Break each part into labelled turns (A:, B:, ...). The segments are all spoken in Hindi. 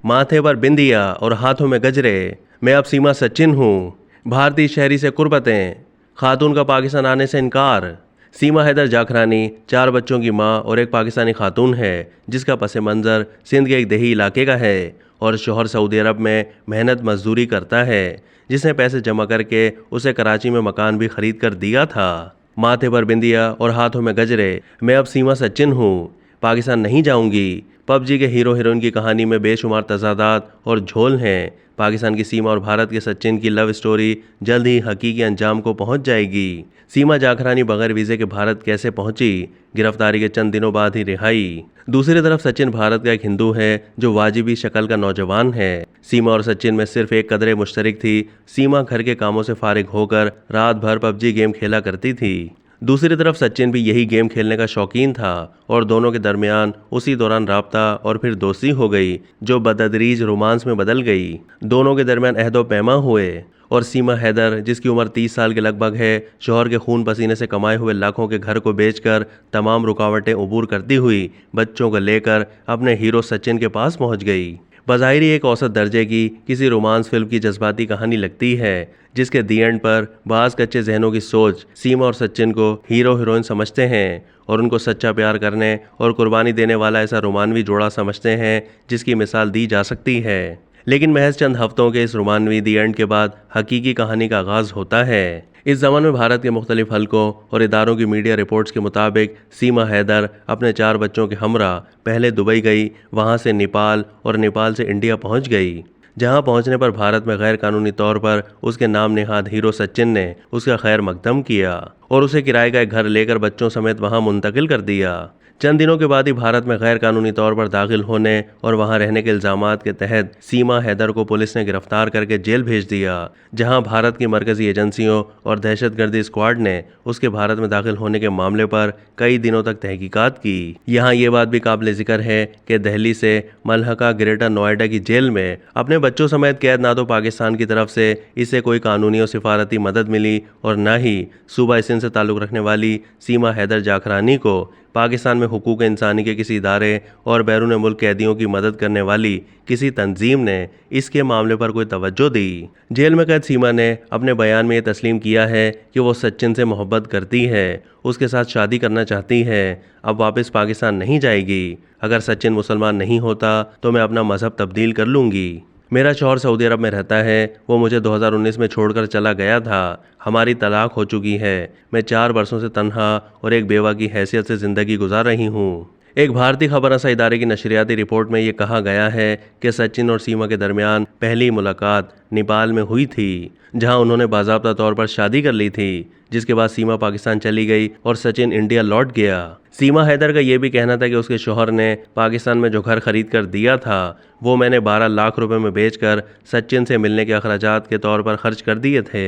A: माथे पर बिंदिया और हाथों में गजरे, मैं अब सीमा सचिन हूँ। भारतीय शहरी से कुर्बतें, खातून का पाकिस्तान आने से इनकार। सीमा हैदर जाखरानी 4 बच्चों की मां और एक पाकिस्तानी खातून है जिसका पस मंज़र सिंध के एक देही इलाके का है और शौहर सऊदी अरब में मेहनत मजदूरी करता है, जिसने पैसे जमा करके उसे कराची में मकान भी खरीद कर दिया था। माथे पर बिंदिया और हाथों में गजरे, मैं अब सीमा सचिन हूँ, पाकिस्तान नहीं जाऊंगी। पबजी के हीरो हीरोइन की कहानी में बेशुमार तजादात और झोल हैं। पाकिस्तान की सीमा और भारत के सचिन की लव स्टोरी जल्द ही हकीकी अंजाम को पहुंच जाएगी। सीमा जाखरानी बगैर वीज़े के भारत कैसे पहुंची, गिरफ्तारी के चंद दिनों बाद ही रिहाई। दूसरी तरफ सचिन भारत का एक हिंदू है जो वाजिबी शक्ल का नौजवान है। सीमा और सचिन में सिर्फ एक कदरे मुश्तरक थी। सीमा घर के कामों से फारिग होकर रात भर पबजी गेम खेला करती थी। दूसरी तरफ सचिन भी यही गेम खेलने का शौकीन था और दोनों के दरमियान उसी दौरान राब्ता और फिर दोस्ती हो गई जो बदतदरीज रोमांस में बदल गई। दोनों के दरमियान अहदो पैमा हुए और सीमा हैदर, जिसकी उम्र 30 साल के लगभग है, शौहर के खून पसीने से कमाए हुए लाखों के घर को बेचकर तमाम रुकावटें अबूर करती हुई बच्चों को लेकर अपने हीरो सचिन के पास पहुंच गई। बज़ाहिरी एक औसत दर्जे की किसी रोमांस फिल्म की जज्बाती कहानी लगती है, जिसके दी एंड पर बाज़ कच्चे जहनों की सोच सीमा और सचिन को हीरो हीरोइन समझते हैं और उनको सच्चा प्यार करने और कुर्बानी देने वाला ऐसा रोमानवी जोड़ा समझते हैं जिसकी मिसाल दी जा सकती है। लेकिन महज चंद हफ्तों के इस रोमानवी दी एंड के बाद हकीकी कहानी का आगाज़ होता है। इस ज़माने में भारत के मुख्तलिफ हलकों और इदारों की मीडिया रिपोर्ट्स के मुताबिक सीमा हैदर अपने 4 बच्चों के हमरा पहले दुबई गई, वहां से नेपाल और नेपाल से इंडिया पहुंच गई, जहां पहुंचने पर भारत में गैर कानूनी तौर पर उसके नाम नेहाद हीरो सचिन ने उसका खैर मकदम किया और उसे किराए का एक घर लेकर बच्चों समेत वहां मुंतकिल कर दिया। चंद दिनों के बाद ही भारत में गैर कानूनी तौर पर दाखिल होने और वहां रहने के इल्जामात के तहत सीमा हैदर को पुलिस ने गिरफ्तार करके जेल भेज दिया, जहां भारत की मरकजी एजेंसियों और दहशतगर्दी स्क्वाड ने उसके भारत में दाखिल होने के मामले पर कई दिनों तक तहकीकात की। यहाँ ये बात भी काबिल जिक्र है कि दिल्ली से मलहका ग्रेटर नोएडा की जेल में अपने बच्चों समेत कैद ना तो पाकिस्तान की तरफ से इसे कोई कानूनी और सिफारती मदद मिली और न ही सूबा सिंध से ताल्लुक़ रखने वाली सीमा हैदर जाखरानी को पाकिस्तान में हुकूक इंसानी के किसी इदारे और बैरून मुल्क कैदियों की मदद करने वाली किसी तंजीम ने इसके मामले पर कोई तवज्जो दी। जेल में कैद सीमा ने अपने बयान में ये तस्लीम किया है कि वो सचिन से मोहब्बत करती है, उसके साथ शादी करना चाहती है, अब वापस पाकिस्तान नहीं जाएगी। अगर सचिन मुसलमान नहीं होता तो मैं अपना मजहब तब्दील कर लूँगी। मेरा शौहर सऊदी अरब में रहता है, वो मुझे 2019 में छोड़कर चला गया था। हमारी तलाक हो चुकी है। मैं 4 बरसों से तन्हा और एक बेवा की हैसियत से ज़िंदगी गुजार रही हूँ। एक भारतीय खबर रसा इदारे की नशरियाती रिपोर्ट में ये कहा गया है कि सचिन और सीमा के दरमियान पहली मुलाकात नेपाल में हुई थी, जहां उन्होंने बाज़ाब्ता तौर पर शादी कर ली थी, जिसके बाद सीमा पाकिस्तान चली गई और सचिन इंडिया लौट गया। सीमा हैदर का यह भी कहना था कि उसके शौहर ने पाकिस्तान में जो घर खरीद कर दिया था वो मैंने 12 लाख रुपए में बेचकर सचिन से मिलने के अखराजात के तौर पर खर्च कर दिए थे।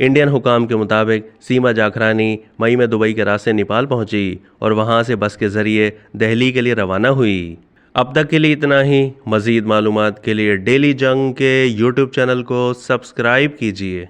A: इंडियन हुकाम के मुताबिक सीमा जाखरानी मई में दुबई के रास्ते नेपाल पहुंची और वहां से बस के जरिए दिल्ली के लिए रवाना हुई। अब तक के लिए इतना ही। मज़ीद मालूमात के लिए डेली जंग के यूट्यूब चैनल को सब्सक्राइब कीजिए।